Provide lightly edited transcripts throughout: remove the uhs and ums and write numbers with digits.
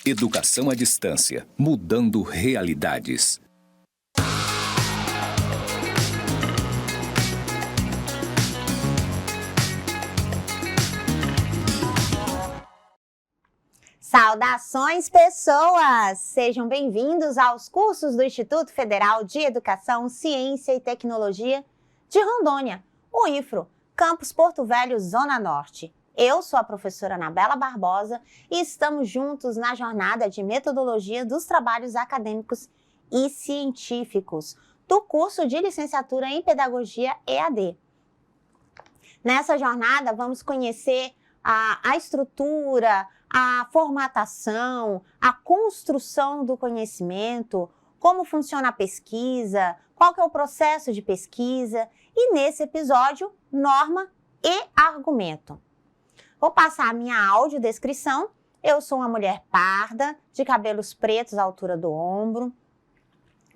Educação à distância, mudando realidades. Saudações, pessoas! Sejam bem-vindos aos cursos do Instituto Federal de Educação, Ciência e Tecnologia de Rondônia, o IFRO, Campus Porto Velho, Zona Norte. Eu sou a professora Anabela Barbosa e estamos juntos na jornada de metodologia dos trabalhos acadêmicos e científicos do curso de licenciatura em Pedagogia EAD. Nessa jornada, vamos conhecer a estrutura, a formatação, a construção do conhecimento, como funciona a pesquisa, qual que é o processo de pesquisa e, nesse episódio, norma e argumento. Vou passar a minha audiodescrição. Eu sou uma mulher parda, de cabelos pretos à altura do ombro,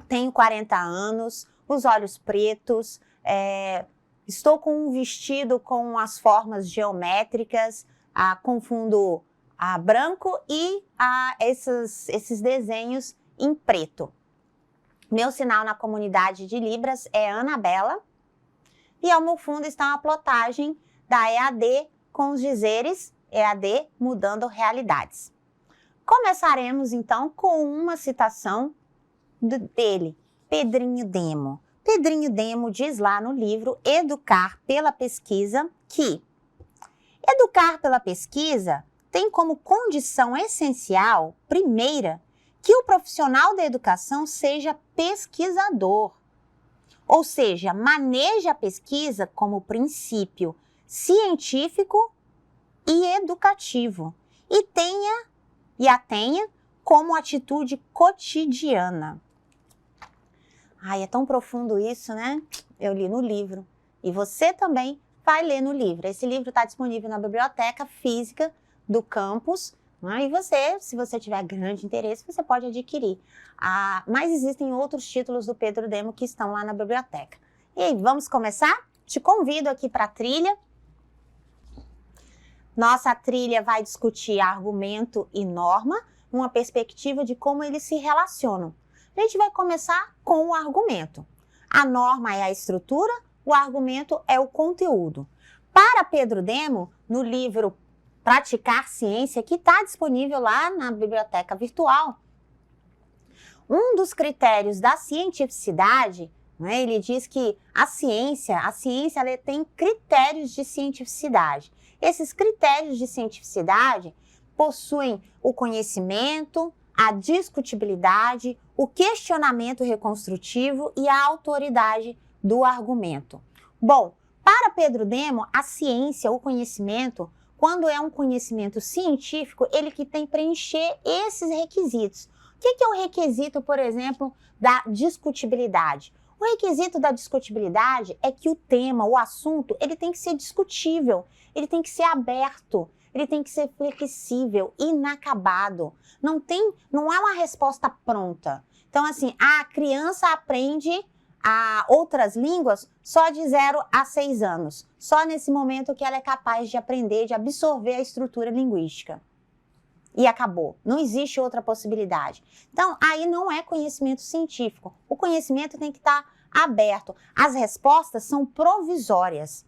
tenho 40 anos, os olhos pretos, estou com um vestido com as formas geométricas, com fundo branco e esses desenhos em preto. Meu sinal na comunidade de Libras é Anabela e ao meu fundo está uma plotagem da EAD com os dizeres EAD mudando realidades. Começaremos então com uma citação dele, Pedrinho Demo. Pedrinho Demo diz lá no livro Educar pela Pesquisa que educar pela pesquisa tem como condição essencial, primeira, que o profissional da educação seja pesquisador, ou seja, maneje a pesquisa como princípio científico e educativo e a tenha como atitude cotidiana. Ai, é tão profundo isso, né? Eu li no livro e você também vai ler no livro. Esse livro está disponível na biblioteca física do campus, né? E você, se você tiver grande interesse, você pode adquirir. Mas existem outros títulos do Pedro Demo que estão lá na biblioteca. E aí, vamos começar? Te convido aqui para a trilha. Nossa trilha vai discutir argumento e norma, numa perspectiva de como eles se relacionam. A gente vai começar com o argumento. A norma é a estrutura, o argumento é o conteúdo. Para Pedro Demo, no livro Praticar Ciência, que está disponível lá na biblioteca virtual, um dos critérios da cientificidade, né, ele diz que a ciência ela tem critérios de cientificidade. Esses critérios de cientificidade possuem o conhecimento, a discutibilidade, o questionamento reconstrutivo e a autoridade do argumento. Bom, para Pedro Demo, a ciência, o conhecimento, quando é um conhecimento científico, ele que tem que preencher esses requisitos. O que é o requisito, por exemplo, da discutibilidade? O requisito da discutibilidade é que o tema, o assunto, ele tem que ser discutível, ele tem que ser aberto, ele tem que ser flexível, inacabado. Não é uma resposta pronta. Então, assim, a criança aprende outras línguas só de 0 a 6 anos. Só nesse momento que ela é capaz de aprender, de absorver a estrutura linguística. E acabou. Não existe outra possibilidade. Então, aí não é conhecimento científico. O conhecimento tem que estar aberto. As respostas são provisórias.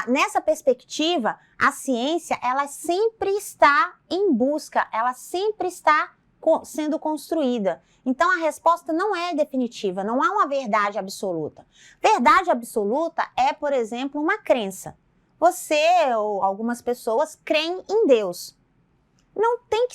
Nessa perspectiva, a ciência, ela sempre está em busca, ela sempre está sendo construída. Então, a resposta não é definitiva, não há uma verdade absoluta. Verdade absoluta é, por exemplo, uma crença. Você ou algumas pessoas creem em Deus. Não tem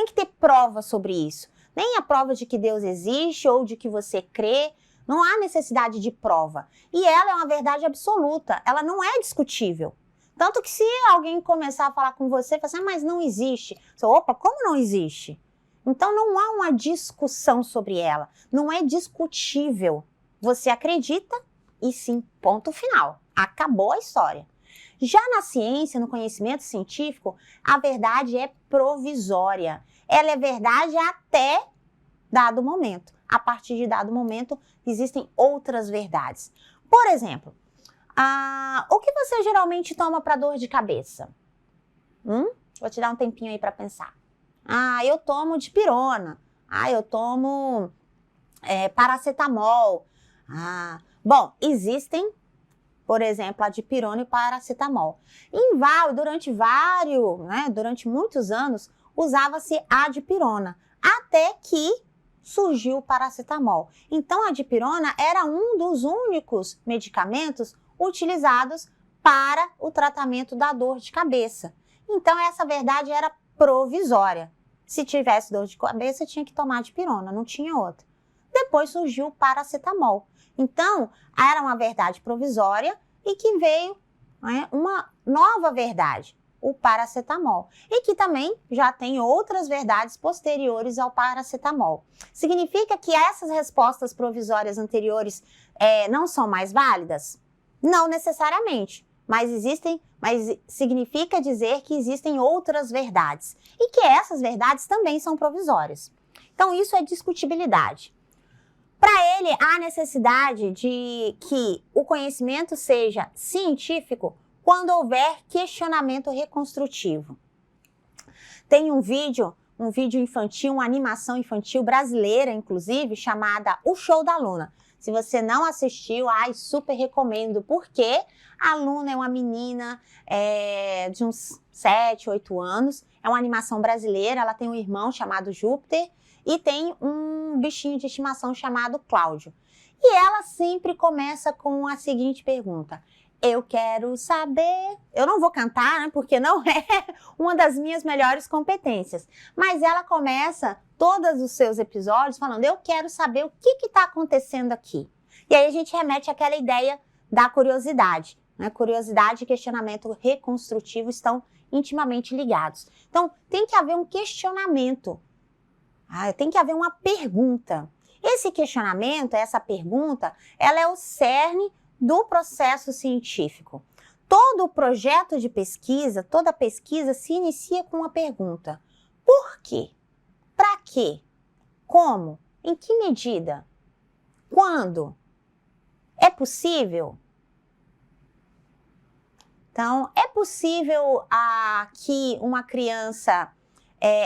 que ter prova sobre isso. Nem a prova de que Deus existe ou de que você crê. Não há necessidade de prova. E ela é uma verdade absoluta, ela não é discutível. Tanto que se alguém começar a falar com você, falar assim, mas não existe. Você, opa, como não existe? Então não há uma discussão sobre ela, não é discutível. Você acredita e sim, ponto final. Acabou a história. Já na ciência, no conhecimento científico, a verdade é provisória. Ela é verdade até dado momento. A partir de dado momento, existem outras verdades. Por exemplo, o que você geralmente toma para dor de cabeça? Vou te dar um tempinho aí para pensar. Ah, eu tomo dipirona. Ah, eu tomo paracetamol. Ah, bom, existem, por exemplo, a dipirona e paracetamol. Durante muitos anos, usava-se a dipirona, até que surgiu o paracetamol. Então, a dipirona era um dos únicos medicamentos utilizados para o tratamento da dor de cabeça. Então, essa verdade era provisória. Se tivesse dor de cabeça, tinha que tomar dipirona, não tinha outra. Depois surgiu o paracetamol. Então, era uma verdade provisória e que veio uma nova verdade, o paracetamol. E que também já tem outras verdades posteriores ao paracetamol. Significa que essas respostas provisórias anteriores não são mais válidas? Não necessariamente, mas significa dizer que existem outras verdades e que essas verdades também são provisórias. Então, isso é discutibilidade. Para ele, há necessidade de que o conhecimento seja científico quando houver questionamento reconstrutivo. Tem um vídeo infantil, uma animação infantil brasileira, inclusive, chamada O Show da Luna. Se você não assistiu, super recomendo, porque a Luna é uma menina de uns 7, 8 anos, é uma animação brasileira, ela tem um irmão chamado Júpiter e tem um bichinho de estimação chamado Cláudio. E ela sempre começa com a seguinte pergunta: eu quero saber... Eu não vou cantar, porque não é uma das minhas melhores competências, mas ela começa todos os seus episódios falando: eu quero saber o que está acontecendo aqui. E aí a gente remete àquela ideia da curiosidade. Né? Curiosidade e questionamento reconstrutivo estão intimamente ligados. Então, tem que haver um questionamento. Tem que haver uma pergunta. Esse questionamento, essa pergunta, ela é o cerne do processo científico. Todo projeto de pesquisa, toda pesquisa se inicia com uma pergunta: por quê? Para quê? Como? Em que medida? Quando? É possível? Então, é possível que uma criança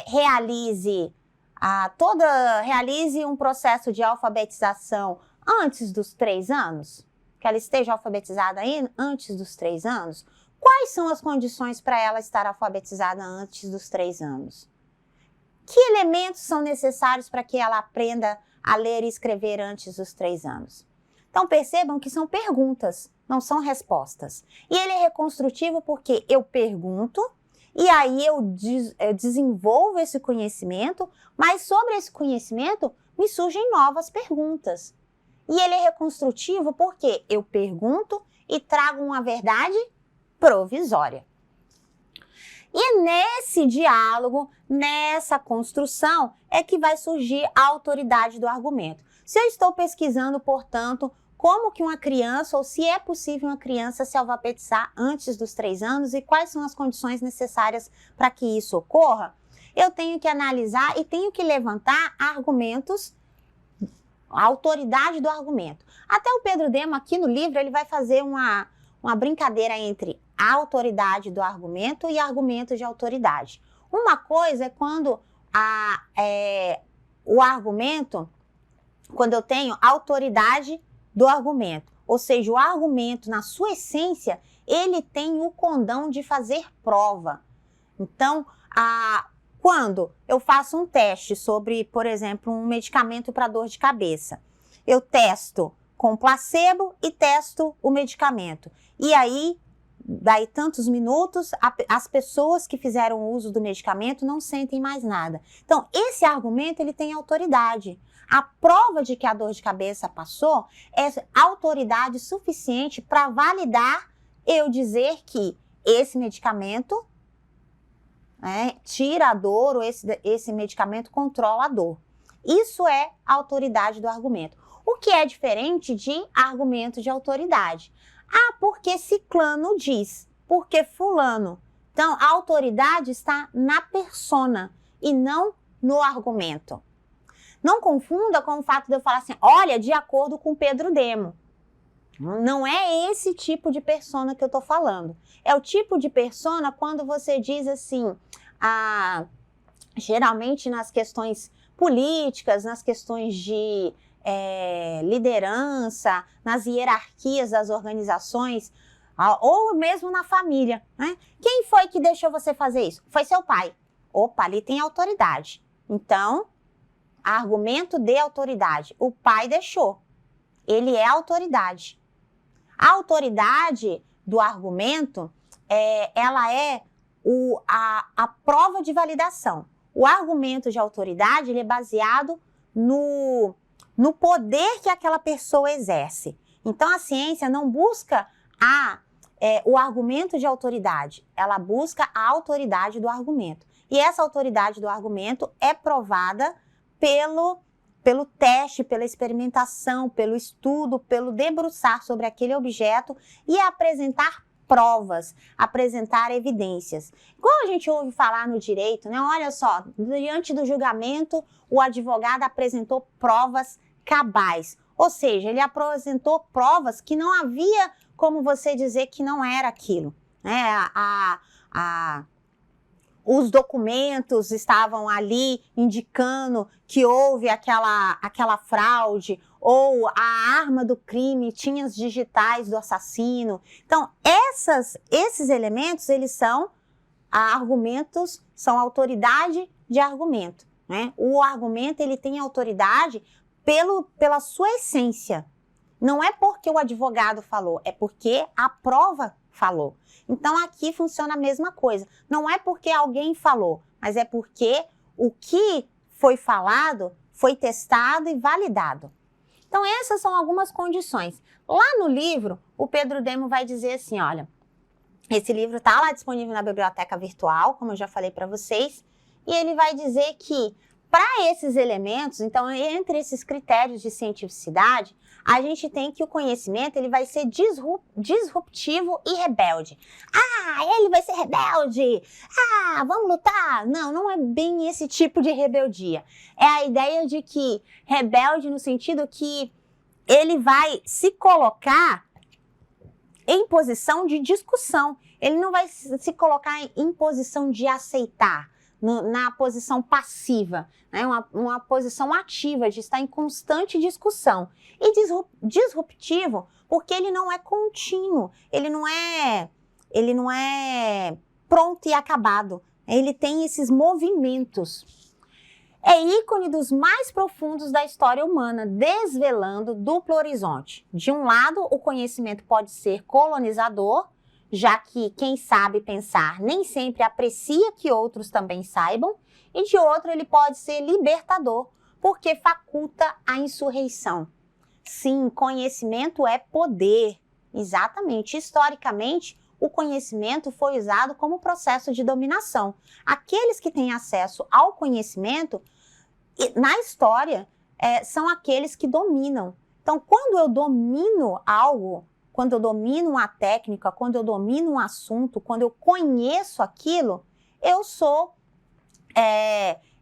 realize um processo de alfabetização antes dos 3 anos? Que ela esteja alfabetizada antes dos 3 anos? Quais são as condições para ela estar alfabetizada antes dos 3 anos? Que elementos são necessários para que ela aprenda a ler e escrever antes dos 3 anos? Então, percebam que são perguntas, não são respostas. E ele é reconstrutivo porque eu pergunto, e aí eu desenvolvo esse conhecimento, mas sobre esse conhecimento me surgem novas perguntas. E ele é reconstrutivo porque eu pergunto e trago uma verdade provisória. E nesse diálogo, nessa construção, é que vai surgir a autoridade do argumento. Se eu estou pesquisando, portanto, como que uma criança, ou se é possível uma criança se alfabetizar antes dos 3 anos e quais são as condições necessárias para que isso ocorra, eu tenho que analisar e tenho que levantar argumentos, a autoridade do argumento. Até o Pedro Demo, aqui no livro, ele vai fazer uma brincadeira entre a autoridade do argumento e argumento de autoridade. Uma coisa é quando o argumento, quando eu tenho autoridade do argumento, ou seja, o argumento, na sua essência, ele tem o condão de fazer prova. Então, quando eu faço um teste sobre, por exemplo, um medicamento para dor de cabeça, eu testo com placebo e testo o medicamento. E aí, daí tantos minutos, as pessoas que fizeram uso do medicamento não sentem mais nada. Então, esse argumento, ele tem autoridade. A prova de que a dor de cabeça passou é autoridade suficiente para validar eu dizer que esse medicamento tira a dor ou esse medicamento controla a dor. Isso é a autoridade do argumento. O que é diferente de argumento de autoridade? Porque ciclano diz, porque fulano. Então, a autoridade está na persona e não no argumento. Não confunda com o fato de eu falar assim: olha, de acordo com Pedro Demo. Não é esse tipo de persona que eu estou falando. É o tipo de persona quando você diz assim: geralmente nas questões políticas, nas questões de liderança, nas hierarquias das organizações, ou mesmo na família, né? Quem foi que deixou você fazer isso? Foi seu pai. Opa, ali tem autoridade. Então, argumento de autoridade. O pai deixou. Ele é autoridade. A autoridade do argumento, ela é a prova de validação. O argumento de autoridade, ele é baseado no poder que aquela pessoa exerce. Então, a ciência não busca o argumento de autoridade, ela busca a autoridade do argumento. E essa autoridade do argumento é provada pelo teste, pela experimentação, pelo estudo, pelo debruçar sobre aquele objeto e apresentar provas, apresentar evidências. Igual a gente ouve falar no direito, né? Olha só, diante do julgamento, o advogado apresentou provas cabais. Ou seja, ele apresentou provas que não havia como você dizer que não era aquilo, né? Os documentos estavam ali indicando que houve aquela fraude, ou a arma do crime tinha as digitais do assassino. Então, esses elementos, eles são argumentos, são autoridade de argumento, né? O argumento, ele tem autoridade pela sua essência. Não é porque o advogado falou, é porque a prova falou. Então, aqui funciona a mesma coisa. Não é porque alguém falou, mas é porque o que foi falado foi testado e validado. Então, essas são algumas condições. Lá no livro, o Pedro Demo vai dizer assim, olha, esse livro está lá disponível na biblioteca virtual, como eu já falei para vocês, e ele vai dizer que para esses elementos, então, entre esses critérios de cientificidade, a gente tem que o conhecimento ele vai ser disruptivo e rebelde. Ele vai ser rebelde! Vamos lutar! Não, não é bem esse tipo de rebeldia. É a ideia de que rebelde no sentido que ele vai se colocar em posição de discussão. Ele não vai se colocar em posição de aceitar, na posição passiva, né? Uma posição ativa de estar em constante discussão. E disruptivo, porque ele não é contínuo, ele não é pronto e acabado, ele tem esses movimentos. É ícone dos mais profundos da história humana, desvelando duplo horizonte. De um lado, o conhecimento pode ser colonizador, já que quem sabe pensar nem sempre aprecia que outros também saibam, e de outro ele pode ser libertador, porque faculta a insurreição. Sim, conhecimento é poder. Exatamente, historicamente, o conhecimento foi usado como processo de dominação. Aqueles que têm acesso ao conhecimento, na história, são aqueles que dominam. Então, quando eu domino algo, quando eu domino uma técnica, quando eu domino um assunto, quando eu conheço aquilo,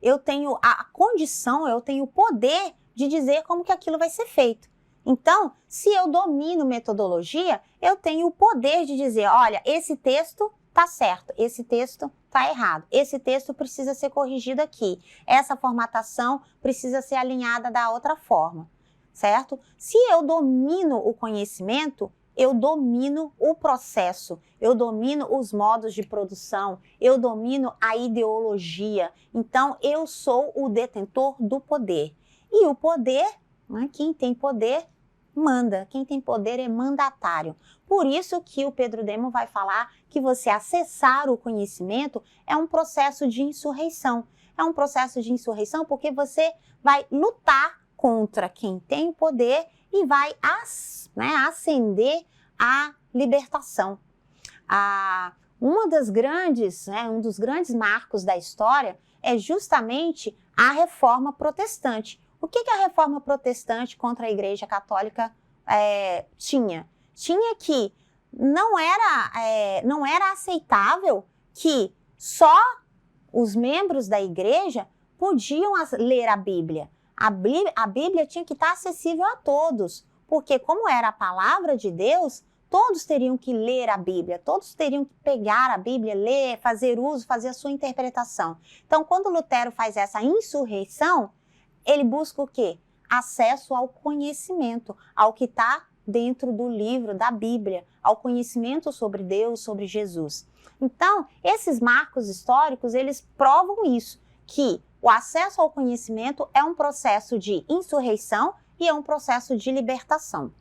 eu tenho a condição, eu tenho o poder de dizer como que aquilo vai ser feito. Então, se eu domino metodologia, eu tenho o poder de dizer, olha, esse texto está certo, esse texto está errado, esse texto precisa ser corrigido aqui, essa formatação precisa ser alinhada da outra forma, certo? Se eu domino o conhecimento, eu domino o processo, eu domino os modos de produção, eu domino a ideologia. Então, eu sou o detentor do poder. E o poder, né, quem tem poder, manda. Quem tem poder é mandatário. Por isso que o Pedro Demo vai falar que você acessar o conhecimento é um processo de insurreição. É um processo de insurreição porque você vai lutar contra quem tem o poder e vai ascender a libertação. Um dos grandes marcos da história é justamente a Reforma Protestante. O que a Reforma Protestante contra a Igreja Católica tinha? Tinha que não era aceitável que só os membros da Igreja podiam ler a Bíblia. A Bíblia tinha que estar acessível a todos, porque como era a palavra de Deus, todos teriam que ler a Bíblia, todos teriam que pegar a Bíblia, ler, fazer uso, fazer a sua interpretação. Então, quando Lutero faz essa insurreição, ele busca o quê? Acesso ao conhecimento, ao que está dentro do livro da Bíblia, ao conhecimento sobre Deus, sobre Jesus. Então, esses marcos históricos, eles provam isso, que o acesso ao conhecimento é um processo de insurreição e é um processo de libertação.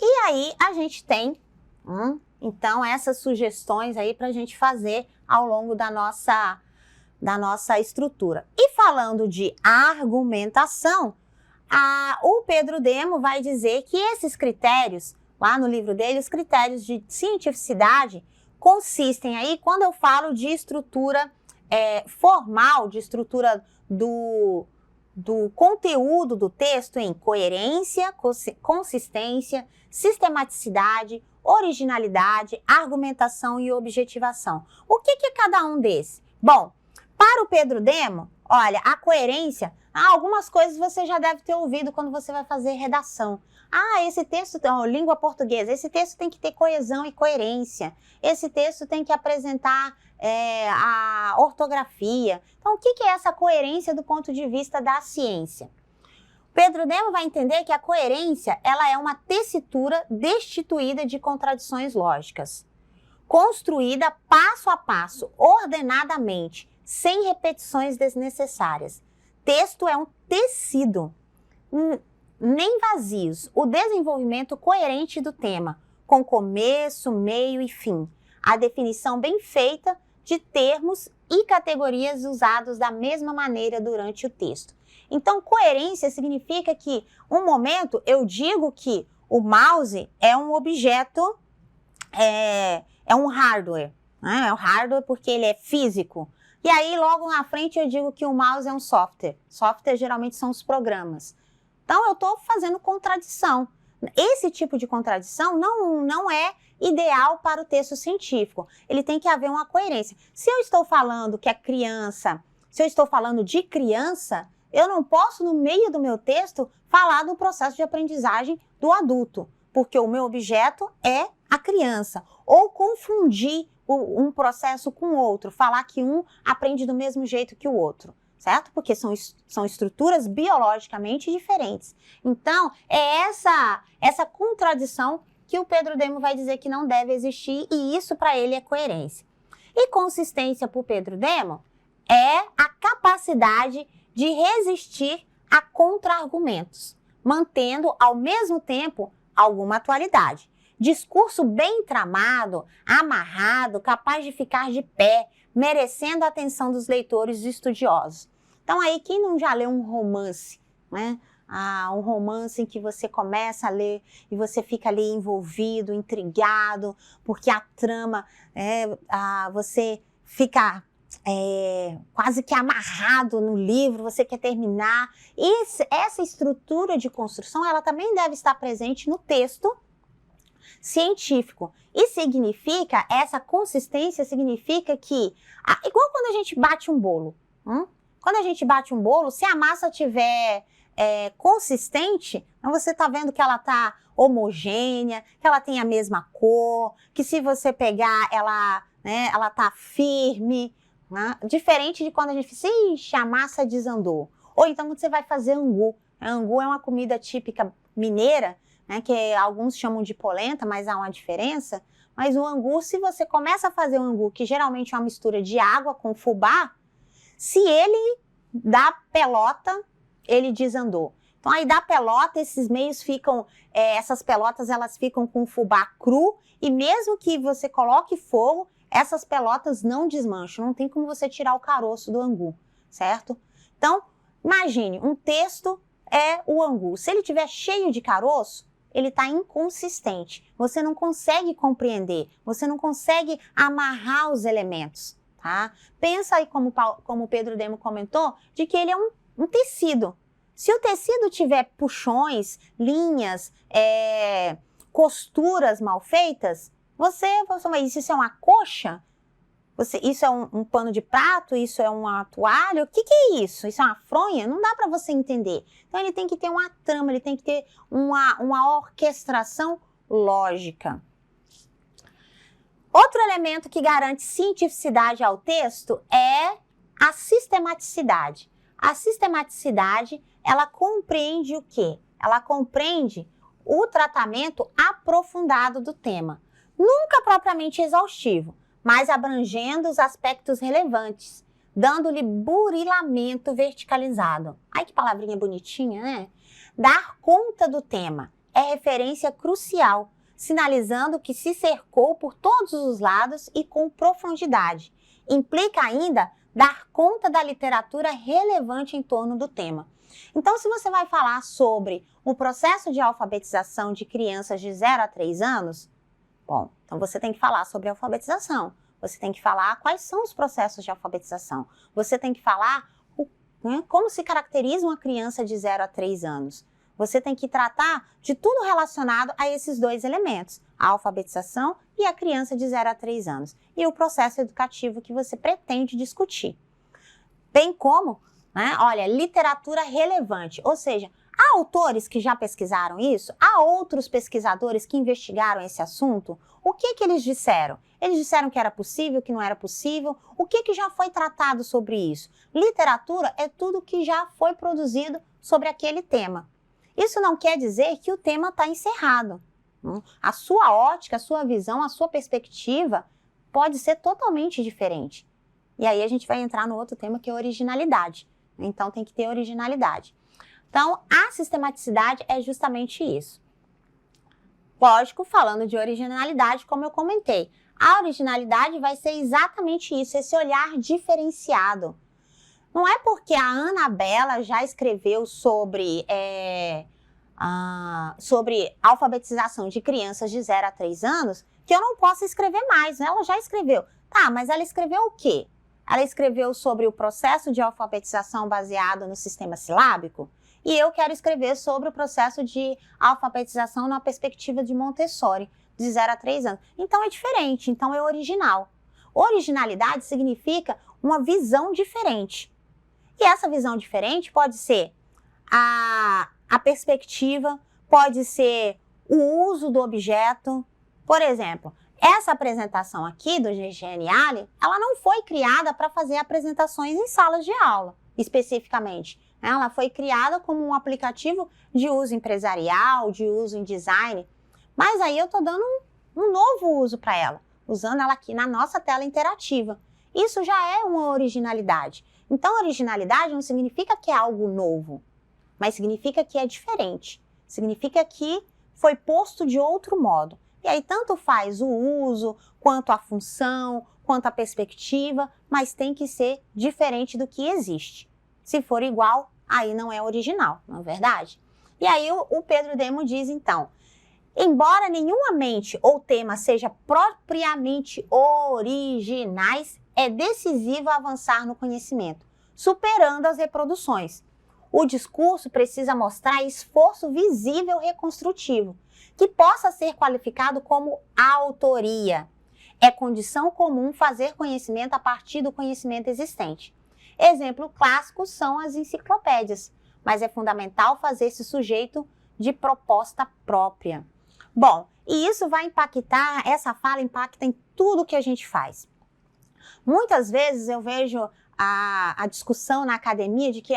E aí a gente tem, então, essas sugestões aí para a gente fazer ao longo da nossa estrutura. E falando de argumentação, o Pedro Demo vai dizer que esses critérios, lá no livro dele, os critérios de cientificidade, consistem aí, quando eu falo de estrutura formal, de estrutura do conteúdo do texto, em coerência, consistência, sistematicidade, originalidade, argumentação e objetivação. O que é cada um desses? Bom, para o Pedro Demo, olha, a coerência, algumas coisas você já deve ter ouvido quando você vai fazer redação. Esse texto, língua portuguesa, esse texto tem que ter coesão e coerência. Esse texto tem que apresentar a ortografia. Então, o que é essa coerência do ponto de vista da ciência? Pedro Demo vai entender que a coerência, ela é uma tessitura destituída de contradições lógicas, construída passo a passo, ordenadamente, sem repetições desnecessárias. Texto é um tecido, nem vazios, o desenvolvimento coerente do tema, com começo, meio e fim. A definição bem feita de termos e categorias usados da mesma maneira durante o texto. Então, coerência significa que, um momento, eu digo que o mouse é um objeto, é um hardware, né? É um hardware porque ele é físico. E aí, logo na frente, eu digo que o mouse é um software. Software, geralmente, são os programas. Então, eu estou fazendo contradição. Esse tipo de contradição não é ideal para o texto científico. Ele tem que haver uma coerência. Se eu estou falando que a criança, se eu estou falando de criança, eu não posso, no meio do meu texto, falar do processo de aprendizagem do adulto, porque o meu objeto é a criança. Ou confundir um processo com outro, falar que um aprende do mesmo jeito que o outro, certo? Porque são estruturas biologicamente diferentes. Então, é essa contradição que o Pedro Demo vai dizer que não deve existir, e isso para ele é coerência. E consistência para o Pedro Demo é a capacidade de resistir a contra-argumentos, mantendo ao mesmo tempo alguma atualidade. Discurso bem tramado, amarrado, capaz de ficar de pé, merecendo a atenção dos leitores e estudiosos. Então aí, quem não já leu um romance, né? Um romance em que você começa a ler e você fica ali envolvido, intrigado, porque a trama, você fica quase que amarrado no livro, você quer terminar. E essa estrutura de construção, ela também deve estar presente no texto científico. E significa, essa consistência significa que, igual quando a gente bate um bolo, quando a gente bate um bolo, se a massa tiver consistente, então você está vendo que ela está homogênea, que ela tem a mesma cor, que se você pegar ela está firme, né? Diferente de quando a gente diz, ixi, a massa desandou. Ou então quando você vai fazer angu. Angu é uma comida típica mineira, né, que alguns chamam de polenta, mas há uma diferença. Mas o angu, se você começa a fazer o angu, que geralmente é uma mistura de água com fubá, se ele dá pelota, ele desandou. Então aí dá pelota, esses meios ficam, essas pelotas elas ficam com fubá cru, e mesmo que você coloque fogo, essas pelotas não desmancham, não tem como você tirar o caroço do angu, certo? Então, imagine, um texto é o angu. Se ele estiver cheio de caroço, ele está inconsistente. Você não consegue compreender, você não consegue amarrar os elementos, tá? Pensa aí, como o Pedro Demo comentou, de que ele é um tecido. Se o tecido tiver puxões, linhas, costuras mal feitas, mas isso é uma coxa? Isso é um pano de prato? Isso é uma toalha? O que é isso? Isso é uma fronha? Não dá para você entender. Então, ele tem que ter uma trama, ele tem que ter uma orquestração lógica. Outro elemento que garante cientificidade ao texto é a sistematicidade. A sistematicidade, ela compreende o quê? Ela compreende o tratamento aprofundado do tema. Nunca propriamente exaustivo, mas abrangendo os aspectos relevantes, dando-lhe burilamento verticalizado. Ai, que palavrinha bonitinha, né? Dar conta do tema é referência crucial, sinalizando que se cercou por todos os lados e com profundidade. Implica ainda dar conta da literatura relevante em torno do tema. Então, se você vai falar sobre o processo de alfabetização de crianças de 0 a 3 anos, bom, então você tem que falar sobre alfabetização, você tem que falar quais são os processos de alfabetização, você tem que falar como se caracteriza uma criança de 0 a 3 anos. Você tem que tratar de tudo relacionado a esses dois elementos, a alfabetização e a criança de 0 a 3 anos, e o processo educativo que você pretende discutir. Bem como, olha, literatura relevante, ou seja, há autores que já pesquisaram isso, há outros pesquisadores que investigaram esse assunto. O que eles disseram? Eles disseram que era possível, que não era possível. O que já foi tratado sobre isso? Literatura é tudo que já foi produzido sobre aquele tema. Isso não quer dizer que o tema está encerrado. A sua ótica, a sua visão, a sua perspectiva pode ser totalmente diferente. E aí a gente vai entrar no outro tema que é originalidade. Então tem que ter originalidade. Então a sistematicidade é justamente isso. Lógico, falando de originalidade, como eu comentei, a originalidade vai ser exatamente isso, esse olhar diferenciado. Não é porque a Anabela já escreveu sobre alfabetização de crianças de 0 a 3 anos que eu não posso escrever mais, né? Ela já escreveu. Tá, mas ela escreveu o quê? Ela escreveu sobre o processo de alfabetização baseado no sistema silábico e eu quero escrever sobre o processo de alfabetização na perspectiva de Montessori, de 0 a 3 anos. Então é diferente, então é original. Originalidade significa uma visão diferente. E essa visão diferente pode ser a perspectiva, pode ser o uso do objeto. Por exemplo, essa apresentação aqui do Geniali, ela não foi criada para fazer apresentações em salas de aula, especificamente. Ela foi criada como um aplicativo de uso empresarial, de uso em design. Mas aí eu estou dando um novo uso para ela, usando ela aqui na nossa tela interativa. Isso já é uma originalidade. Então, originalidade não significa que é algo novo, mas significa que é diferente. Significa que foi posto de outro modo. E aí, tanto faz o uso, quanto a função, quanto a perspectiva, mas tem que ser diferente do que existe. Se for igual, aí não é original, não é verdade? E aí, o Pedro Demo diz, então, embora nenhuma mente ou tema seja propriamente originais, é decisivo avançar no conhecimento, superando as reproduções. O discurso precisa mostrar esforço visível reconstrutivo, que possa ser qualificado como autoria. É condição comum fazer conhecimento a partir do conhecimento existente. Exemplo clássico são as enciclopédias, mas é fundamental fazer esse sujeito de proposta própria. Bom, e isso vai impactar, essa fala impacta em tudo que a gente faz. Muitas vezes eu vejo a discussão na academia de que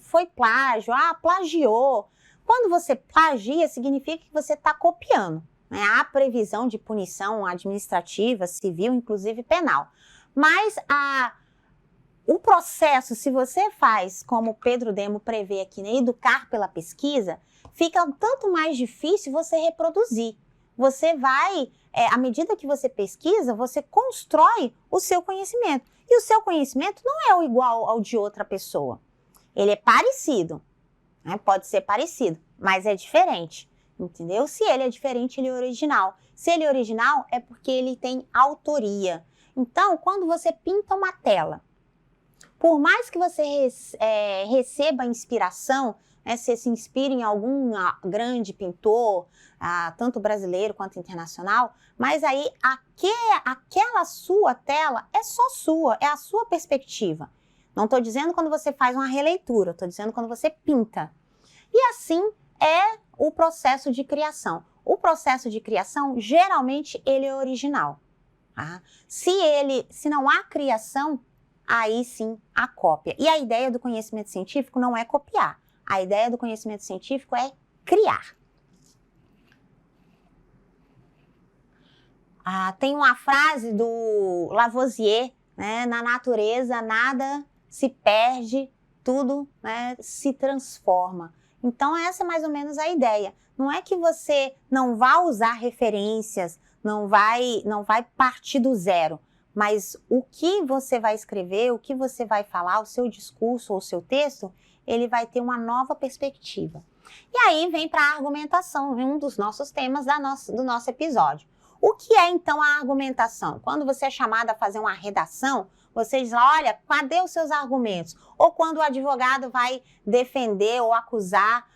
foi plágio, plagiou. Quando você plagia, significa que você está copiando. Né? Há previsão de punição administrativa, civil, inclusive penal. Mas o processo, se você faz, como Pedro Demo prevê aqui, né, educar pela pesquisa, fica tanto mais difícil você reproduzir. Você vai, à medida que você pesquisa, você constrói o seu conhecimento. E o seu conhecimento não é igual ao de outra pessoa. Ele é parecido, né? Pode ser parecido, mas é diferente, entendeu? Se ele é diferente, ele é original. Se ele é original, é porque ele tem autoria. Então, quando você pinta uma tela, por mais que você receba inspiração, né, você se inspira em algum grande pintor, tanto brasileiro quanto internacional, mas aí aquela sua tela é só sua, é a sua perspectiva. Não estou dizendo quando você faz uma releitura, estou dizendo quando você pinta. E assim é o processo de criação. O processo de criação, geralmente, ele é original. Tá? Se não há criação, aí sim há cópia. E a ideia do conhecimento científico não é copiar. A ideia do conhecimento científico é criar. Tem uma frase do Lavoisier, né? Na natureza nada se perde, tudo, né, se transforma. Então essa é mais ou menos a ideia. Não é que você não vá usar referências, não vai partir do zero, mas o que você vai escrever, o que você vai falar, o seu discurso ou o seu texto, ele vai ter uma nova perspectiva. E aí vem para a argumentação, um dos nossos temas do nosso episódio. O que é então a argumentação? Quando você é chamado a fazer uma redação, você diz, olha, cadê os seus argumentos? Ou quando o advogado vai defender ou acusar,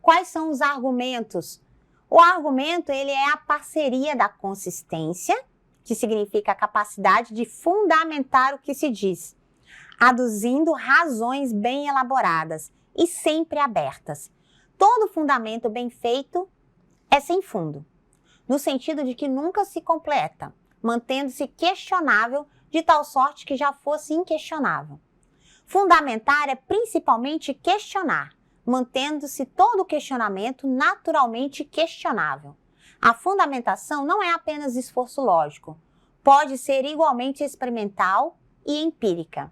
quais são os argumentos? O argumento, ele é a parceria da consistência, que significa a capacidade de fundamentar o que se diz, aduzindo razões bem elaboradas e sempre abertas. Todo fundamento bem feito é sem fundo, no sentido de que nunca se completa, mantendo-se questionável de tal sorte que já fosse inquestionável. Fundamentar é principalmente questionar, mantendo-se todo questionamento naturalmente questionável. A fundamentação não é apenas esforço lógico, pode ser igualmente experimental e empírica.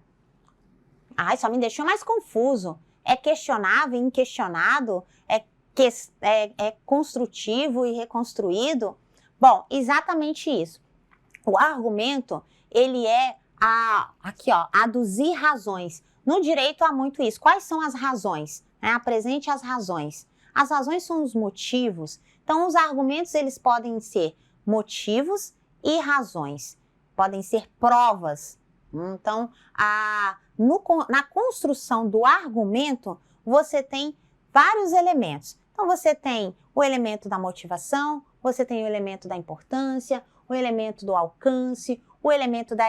Só me deixou mais confuso. É questionável, inquestionado, é construtivo e reconstruído? Bom, exatamente isso. O argumento, ele é aduzir razões. No direito há muito isso. Quais são as razões? Apresente as razões. As razões são os motivos. Então, os argumentos, eles podem ser motivos e razões. Podem ser provas. Então, na construção do argumento, você tem vários elementos. Então, você tem o elemento da motivação, você tem o elemento da importância, o elemento do alcance, o elemento da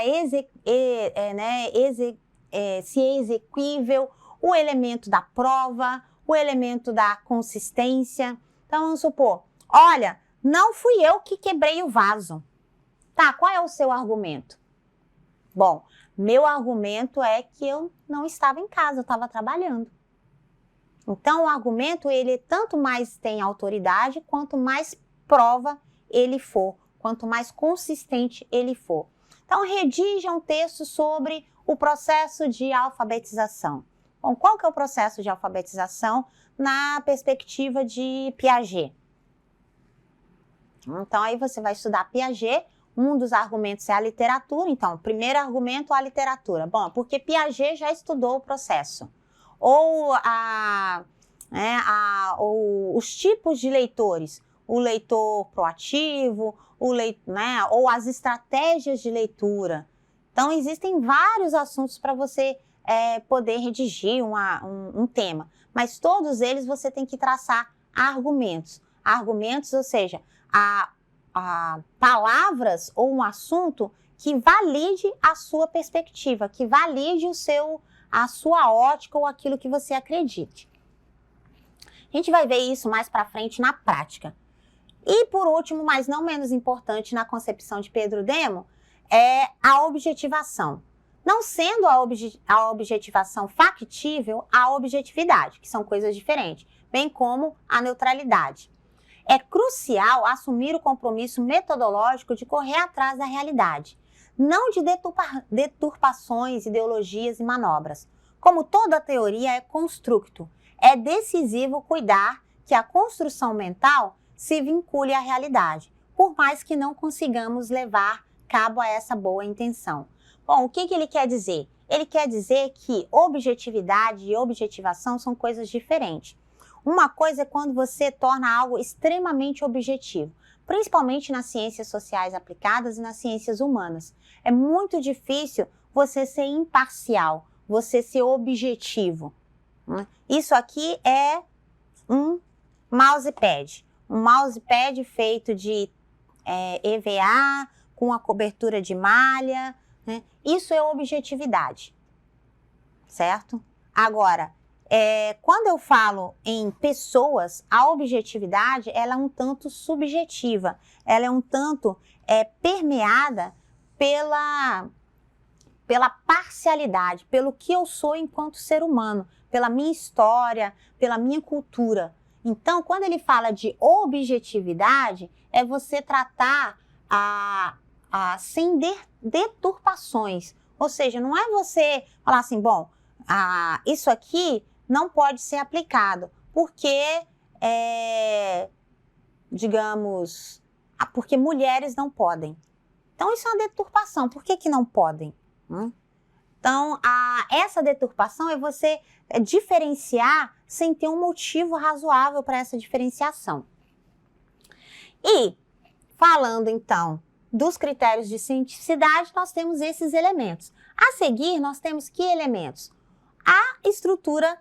se é exequível, o elemento da prova, o elemento da consistência. Então, vamos supor, olha, não fui eu que quebrei o vaso. Tá, qual é o seu argumento? Bom, meu argumento é que eu não estava em casa, eu estava trabalhando. Então, o argumento, ele tanto mais tem autoridade, quanto mais prova ele for, quanto mais consistente ele for. Então, redija um texto sobre o processo de alfabetização. Bom, qual que é o processo de alfabetização na perspectiva de Piaget? Então, aí você vai estudar Piaget. Um dos argumentos é a literatura. Então, primeiro argumento, a literatura. Bom, porque Piaget já estudou o processo. Ou os tipos de leitores. O leitor proativo, ou as estratégias de leitura. Então, existem vários assuntos para você poder redigir um tema. Mas todos eles você tem que traçar argumentos. Argumentos, ou seja, palavras ou um assunto que valide a sua perspectiva, que valide a sua ótica ou aquilo que você acredite. A gente vai ver isso mais para frente na prática. E por último, mas não menos importante na concepção de Pedro Demo, é a objetivação. Não sendo a objetivação factível, a objetividade, que são coisas diferentes, bem como a neutralidade. É crucial assumir o compromisso metodológico de correr atrás da realidade, não de deturpações, ideologias e manobras. Como toda teoria é constructo, é decisivo cuidar que a construção mental se vincule à realidade, por mais que não consigamos levar cabo a essa boa intenção. Bom, o que ele quer dizer? Ele quer dizer que objetividade e objetivação são coisas diferentes. Uma coisa é quando você torna algo extremamente objetivo, principalmente nas ciências sociais aplicadas e nas ciências humanas. É muito difícil você ser imparcial, você ser objetivo. Isso aqui é um mousepad. Um mousepad feito de EVA, com a cobertura de malha, né? Isso é objetividade, certo? Agora, quando eu falo em pessoas, a objetividade ela é um tanto subjetiva, ela é um tanto permeada pela parcialidade, pelo que eu sou enquanto ser humano, pela minha história, pela minha cultura. Então, quando ele fala de objetividade, é você tratar sem deturpações. Ou seja, não é você falar assim, bom, isso aqui não pode ser aplicado, porque, digamos, porque mulheres não podem. Então, isso é uma deturpação. Por que não podem? Então, essa deturpação é você diferenciar sem ter um motivo razoável para essa diferenciação. E, falando então dos critérios de cientificidade, nós temos esses elementos. A seguir, nós temos que elementos? A estrutura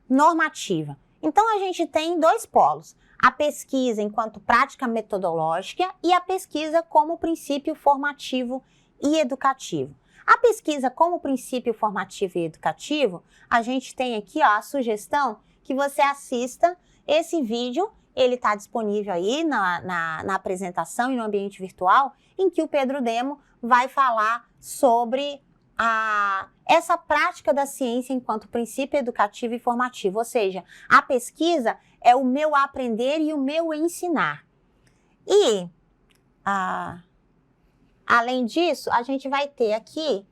normativa. Então, a gente tem dois polos. A pesquisa enquanto prática metodológica e a pesquisa como princípio formativo e educativo. A pesquisa como princípio formativo e educativo, a gente tem aqui a sugestão que você assista esse vídeo, ele está disponível aí na apresentação e no ambiente virtual, em que o Pedro Demo vai falar sobre essa prática da ciência enquanto princípio educativo e formativo, ou seja, a pesquisa é o meu aprender e o meu ensinar. E, além disso, a gente vai ter aqui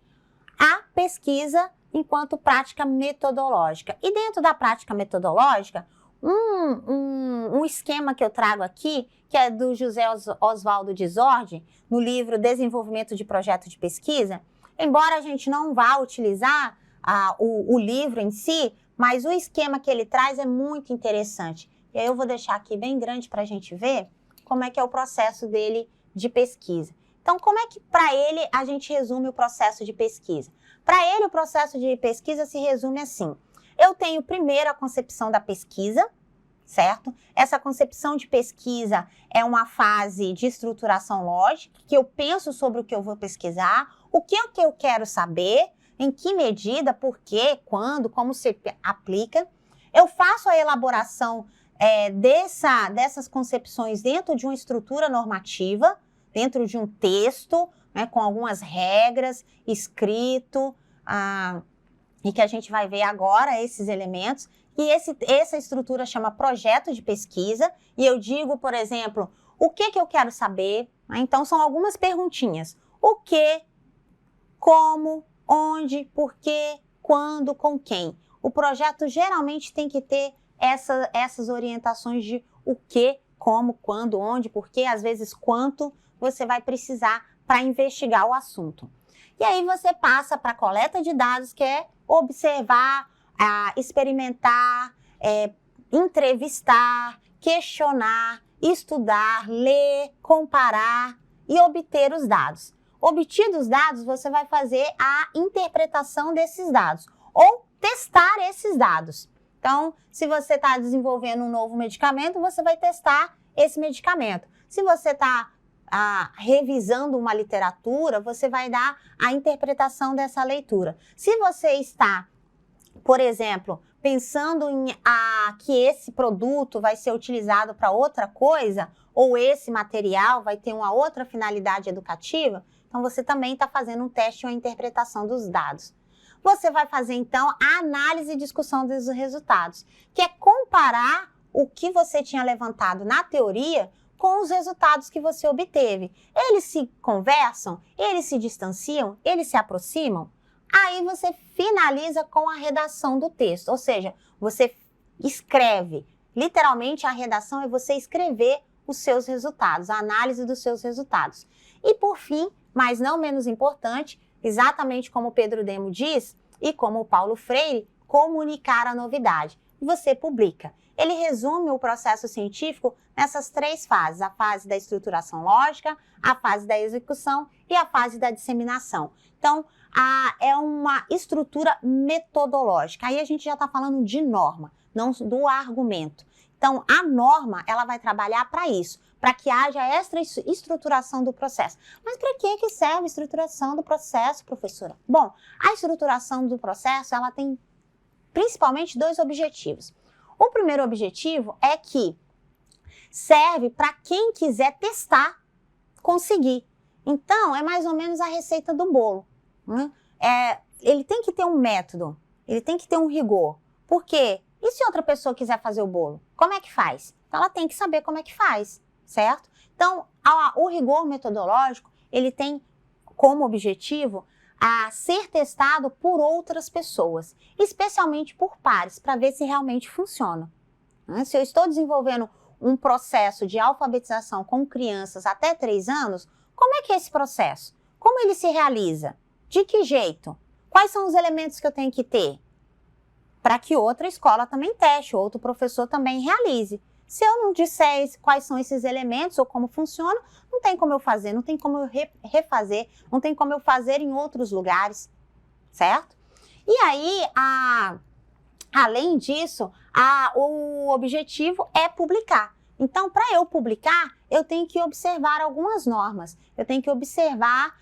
a pesquisa enquanto prática metodológica. E dentro da prática metodológica, um esquema que eu trago aqui, que é do José Oswaldo de Zordi, no livro Desenvolvimento de Projeto de Pesquisa, embora a gente não vá utilizar o livro em si, mas o esquema que ele traz é muito interessante. E aí eu vou deixar aqui bem grande para a gente ver como é que é o processo dele de pesquisa. Então, como é que para ele a gente resume o processo de pesquisa? Para ele, o processo de pesquisa se resume assim. Eu tenho primeiro a concepção da pesquisa, certo? Essa concepção de pesquisa é uma fase de estruturação lógica, que eu penso sobre o que eu vou pesquisar, o que eu quero saber, em que medida, por quê, quando, como se aplica. Eu faço a elaboração dessas concepções dentro de uma estrutura normativa, dentro de um texto, né, com algumas regras, escrito, e que a gente vai ver agora esses elementos. E essa estrutura chama projeto de pesquisa, e eu digo, por exemplo, o que eu quero saber? Então, são algumas perguntinhas. O que, como, onde, por quê, quando, com quem? O projeto geralmente tem que ter essas orientações de o que, como, quando, onde, por quê, às vezes quanto você vai precisar para investigar o assunto. E aí você passa para a coleta de dados, que é observar, experimentar, entrevistar, questionar, estudar, ler, comparar e obter os dados. Obtidos os dados, você vai fazer a interpretação desses dados ou testar esses dados. Então, se você está desenvolvendo um novo medicamento, você vai testar esse medicamento. Se você está revisando uma literatura, você vai dar a interpretação dessa leitura. Se você está, por exemplo, pensando em que esse produto vai ser utilizado para outra coisa, ou esse material vai ter uma outra finalidade educativa, então você também está fazendo um teste ou uma interpretação dos dados. Você vai fazer, então, a análise e discussão dos resultados, que é comparar o que você tinha levantado na teoria com os resultados que você obteve. Eles se conversam, eles se distanciam, eles se aproximam. Aí você finaliza com a redação do texto, ou seja, você escreve. Literalmente, a redação é você escrever os seus resultados, a análise dos seus resultados. E por fim, mas não menos importante, exatamente como o Pedro Demo diz e como o Paulo Freire, comunicar a novidade. Você publica. ele resume o processo científico nessas 3 fases: a fase da estruturação lógica, a fase da execução e a fase da disseminação. Então, é uma estrutura metodológica. Aí a gente já está falando de norma, não do argumento. Então, a norma, ela vai trabalhar para isso, para que haja essa estruturação do processo. Mas para que serve a estruturação do processo, professora? Bom, a estruturação do processo, ela tem principalmente 2 objetivos. O primeiro objetivo é que serve para quem quiser testar, conseguir. Então, é mais ou menos a receita do bolo, né? Ele tem que ter um método, ele tem que ter um rigor. Por quê? E se outra pessoa quiser fazer o bolo? Como é que faz? Então, ela tem que saber como é que faz, certo? Então, o rigor metodológico, ele tem como objetivo a ser testado por outras pessoas, especialmente por pares, para ver se realmente funciona. Se eu estou desenvolvendo um processo de alfabetização com crianças até 3 anos, como é que é esse processo? Como ele se realiza? De que jeito? Quais são os elementos que eu tenho que ter? Para que outra escola também teste, outro professor também realize. Se eu não disser quais são esses elementos ou como funciona, não tem como eu fazer, não tem como eu refazer, não tem como eu fazer em outros lugares, certo? E aí, além disso, o objetivo é publicar. Então, para eu publicar, eu tenho que observar algumas normas, eu tenho que observar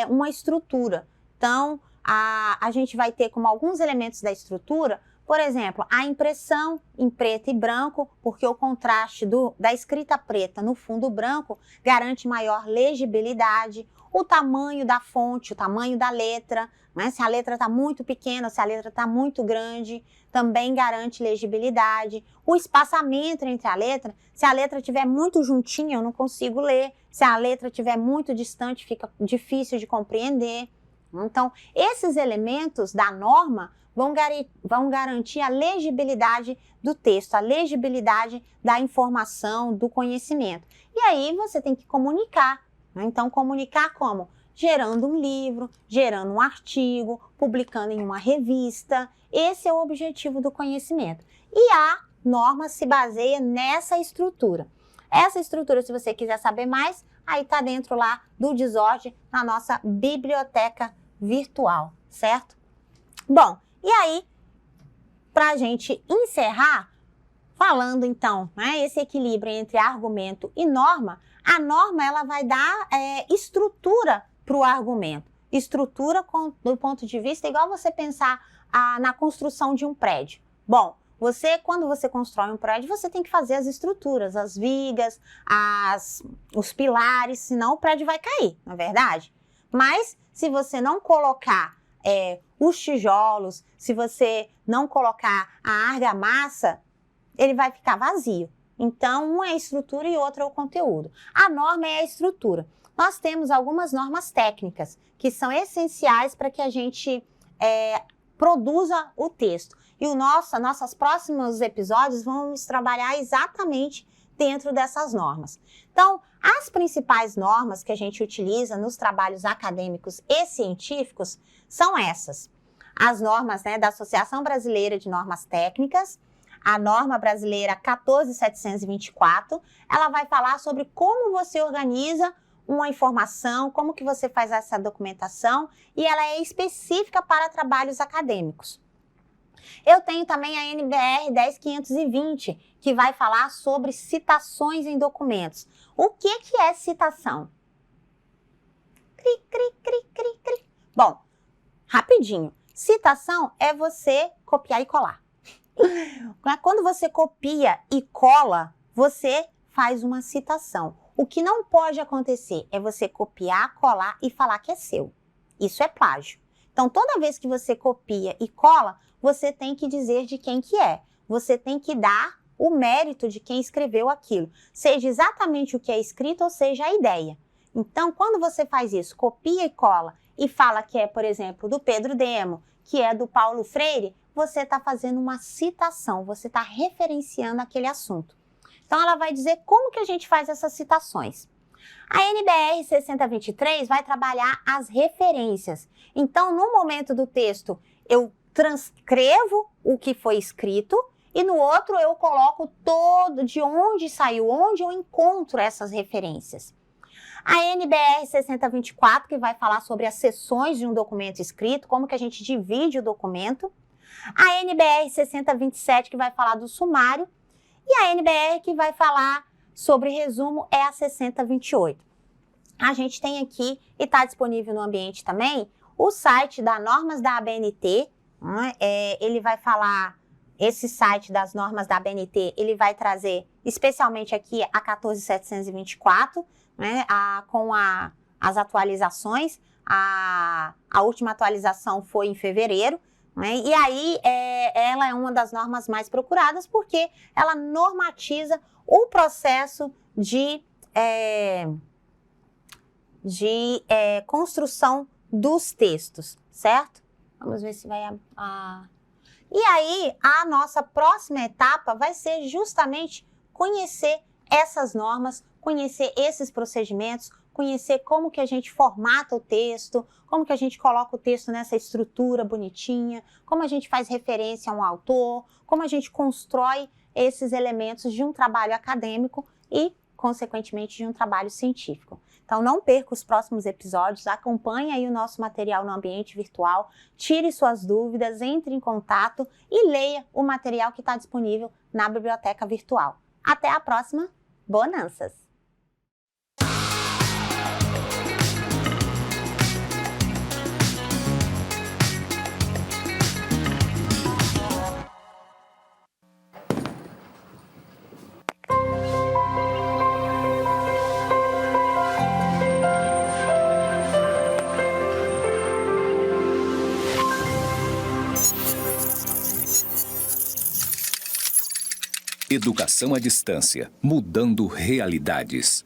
uma estrutura. Então, a gente vai ter como alguns elementos da estrutura, por exemplo, a impressão em preto e branco, porque o contraste da escrita preta no fundo branco garante maior legibilidade, o tamanho da fonte, o tamanho da letra, né? Se a letra está muito pequena, se a letra está muito grande, também garante legibilidade. O espaçamento entre a letra, se a letra estiver muito juntinha, eu não consigo ler, se a letra estiver muito distante, fica difícil de compreender. Então, esses elementos da norma vão garantir a legibilidade do texto, a legibilidade da informação, do conhecimento. E aí você tem que comunicar, né? Então, comunicar como? Gerando um livro, gerando um artigo, publicando em uma revista. Esse é o objetivo do conhecimento. E a norma se baseia nessa estrutura. Essa estrutura, se você quiser saber mais, aí está dentro lá do Disord, na nossa biblioteca virtual, certo? Bom, e aí, para a gente encerrar, falando então, né, esse equilíbrio entre argumento e norma, a norma ela vai dar estrutura para o argumento. Estrutura do ponto de vista, igual você pensar na construção de um prédio. Bom, quando você constrói um prédio, você tem que fazer as estruturas, as vigas, os pilares, senão o prédio vai cair, não é verdade? Mas se você não colocar os tijolos, se você não colocar a argamassa, ele vai ficar vazio. Então, um é a estrutura e outro é o conteúdo. A norma é a estrutura. Nós temos algumas normas técnicas que são essenciais para que a gente produza o texto. E nossos próximos episódios vamos trabalhar exatamente dentro dessas normas. Então, as principais normas que a gente utiliza nos trabalhos acadêmicos e científicos são essas. As normas da Associação Brasileira de Normas Técnicas, a norma brasileira 14.724, ela vai falar sobre como você organiza uma informação, como que você faz essa documentação, e ela é específica para trabalhos acadêmicos. Eu tenho também a NBR 10.520, que vai falar sobre citações em documentos. O que é citação? Cri, cri, cri, cri, cri. Bom, rapidinho. Citação é você copiar e colar. Quando você copia e cola, você faz uma citação. O que não pode acontecer é você copiar, colar e falar que é seu. Isso é plágio. Então, toda vez que você copia e cola, você tem que dizer de quem que é. Você tem que dar o mérito de quem escreveu aquilo. Seja exatamente o que é escrito ou seja a ideia. Então, quando você faz isso, copia e cola e fala que é, por exemplo, do Pedro Demo, que é do Paulo Freire, você está fazendo uma citação, você está referenciando aquele assunto. Então, ela vai dizer como que a gente faz essas citações. A NBR 6023 vai trabalhar as referências. Então, no momento do texto, eu transcrevo o que foi escrito e no outro eu coloco todo de onde saiu, onde eu encontro essas referências. A NBR 6024, que vai falar sobre as seções de um documento escrito, como que a gente divide o documento. A NBR 6027, que vai falar do sumário. E a NBR que vai falar sobre resumo é a 6028. A gente tem aqui, e está disponível no ambiente também, o site da normas da ABNT. Ele vai falar, esse site das normas da ABNT, ele vai trazer especialmente aqui a 14724, né, com as atualizações. A última atualização foi em fevereiro, né, e aí ela é uma das normas mais procuradas porque ela normatiza o processo de construção dos textos, certo? Vamos ver se vai... E aí, a nossa próxima etapa vai ser justamente conhecer essas normas, conhecer esses procedimentos, conhecer como que a gente formata o texto, como que a gente coloca o texto nessa estrutura bonitinha, como a gente faz referência a um autor, como a gente constrói esses elementos de um trabalho acadêmico e, consequentemente, de um trabalho científico. Então, não perca os próximos episódios, acompanhe aí o nosso material no ambiente virtual, tire suas dúvidas, entre em contato e leia o material que está disponível na biblioteca virtual. Até a próxima! Bonanças! Educação à distância, mudando realidades.